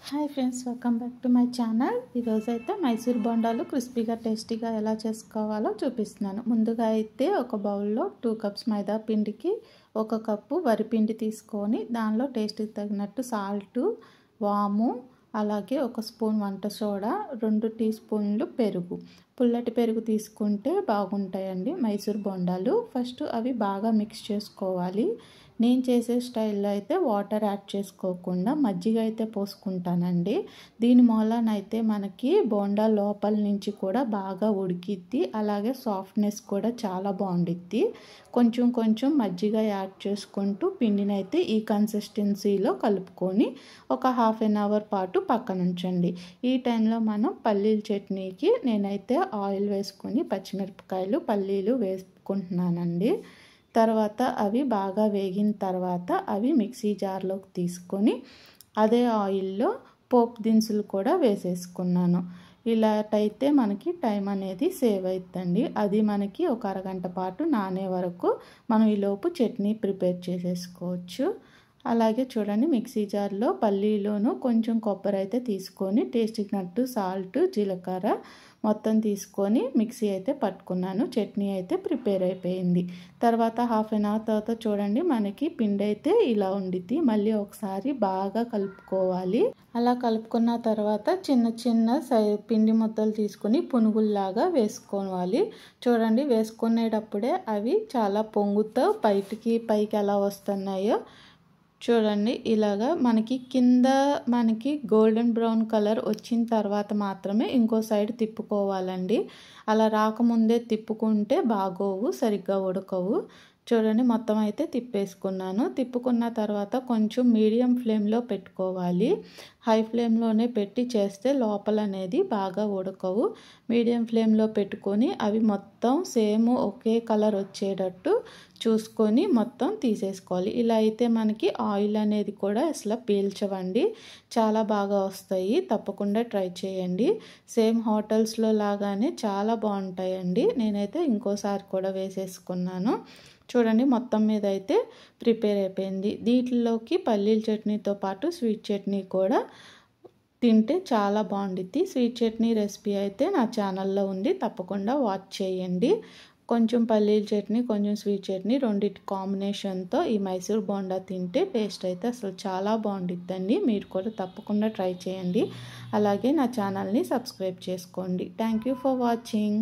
Hi friends, welcome back to my channel. ఈరోజు అయితే మైసూర్ బొండాలు క్రిస్పీగా టేస్టీగా ఎలా చేసుకోవాలో చూపిస్తున్నాను. ముందుగా అయితే ఒక బౌల్లో 2 కప్స్ మైదా పిండికి 1 కప్పు వరిపిండి తీసుకొని దానిలో టేస్ట్కి తగినట్టు సాల్టు, వాము, అలాగే 1 స్పూన్ వంట సోడా, 2 టీ స్పూన్లు పెరుగు. పుల్లటి పెరుగు తీసుకుంటే బాగుంటాయండి మైసూర్ బొండాలు. ఫస్ట్ అవి బాగా మిక్స్ చేసుకోవాలి. నేను చేసే స్టైల్లో అయితే వాటర్ యాడ్ చేసుకోకుండా మజ్జిగ అయితే పోసుకుంటానండి. దీని మూలనైతే మనకి బోండా లోపల నుంచి కూడా బాగా ఉడికిద్ది, అలాగే సాఫ్ట్నెస్ కూడా చాలా బాగుండిద్ది. కొంచెం కొంచెం మజ్జిగ యాడ్ చేసుకుంటూ పిండిని అయితే ఈ కన్సిస్టెన్సీలో కలుపుకొని ఒక హాఫ్ అన్ అవర్ పాటు పక్కన ఉంచండి. ఈ టైంలో మనం పల్లీల చట్నీకి నేనైతే ఆయిల్ వేసుకొని పచ్చిమిరపకాయలు, పల్లీలు వేసుకుంటున్నానండి. తర్వాత అవి బాగా వేగిన తర్వాత అవి మిక్సీ జార్లోకి తీసుకొని అదే ఆయిల్లో పోపు దినుసులు కూడా వేసేసుకున్నాను. ఇలాటైతే మనకి టైం అనేది సేవ్ అవుతుందండి. అది మనకి ఒక అరగంట పాటు నానే వరకు మనం ఈలోపు చట్నీ ప్రిపేర్ చేసేసుకోవచ్చు. అలాగే చూడండి, మిక్సీ జార్లో పల్లీలోను కొంచెం కొబ్బరి అయితే తీసుకొని టేస్ట్కి నట్టు సాల్ట్, జీలకర్ర మొత్తం తీసుకొని మిక్సీ అయితే పట్టుకున్నాను. చట్నీ అయితే ప్రిపేర్ అయిపోయింది. తర్వాత హాఫ్ అన్ అవర్ తర్వాత చూడండి, మనకి పిండి అయితే ఇలా ఉండిద్ది. మళ్ళీ ఒకసారి బాగా కలుపుకోవాలి. అలా కలుపుకున్న తర్వాత చిన్న చిన్న పిండి ముద్దలు తీసుకొని పునుగుల్లాగా వేసుకోవాలి. చూడండి, వేసుకునేటప్పుడే అవి చాలా పొంగుతో పైకి ఎలా వస్తున్నాయో చూడండి. ఇలాగా మనకి కింద గోల్డెన్ బ్రౌన్ కలర్ వచ్చిన తర్వాత మాత్రమే ఇంకో సైడ్ తిప్పుకోవాలండి. అలా రాకముందే తిప్పుకుంటే బాగోవు, సరిగ్గా ఉడకవు. చూడండి, మొత్తం అయితే తిప్పేసుకున్నాను. తిప్పుకున్న తర్వాత కొంచెం మీడియం ఫ్లేమ్లో పెట్టుకోవాలి. హై ఫ్లేమ్లోనే పెట్టి చేస్తే లోపల అనేది బాగా ఉడకవు. మీడియం ఫ్లేమ్లో పెట్టుకొని అవి మొత్తం సేమ్ ఒకే కలర్ వచ్చేటట్టు చూసుకొని మొత్తం తీసేసుకోవాలి. ఇలా అయితే మనకి ఆయిల్ అనేది కూడా అసలు పీల్చవండి, చాలా బాగా వస్తాయి. తప్పకుండా ట్రై చేయండి. సేమ్ హోటల్స్లో లాగానే చాలా బాగుంటాయండి. నేనైతే ఇంకోసారి కూడా వేసేసుకున్నాను. చూడండి, మొత్తం మీద అయితే ప్రిపేర్ అయిపోయింది. దీంట్లోకి పల్లీల చట్నీతో పాటు స్వీట్ చట్నీ కూడా తింటే చాలా బాగుండిద్ది. స్వీట్ చట్నీ రెసిపీ అయితే నా ఛానల్లో ఉంది, తప్పకుండా వాచ్ చేయండి. కొంచెం పల్లీల చట్నీ, కొంచెం స్వీట్ చట్నీ రెండింటి కాంబినేషన్తో ఈ మైసూర్ బోండా తింటే టేస్ట్ అయితే అసలు చాలా బాగుండిద్దండి. మీరు కూడా తప్పకుండా ట్రై చేయండి. అలాగే నా ఛానల్ని సబ్స్క్రైబ్ చేసుకోండి. Thank you for watching.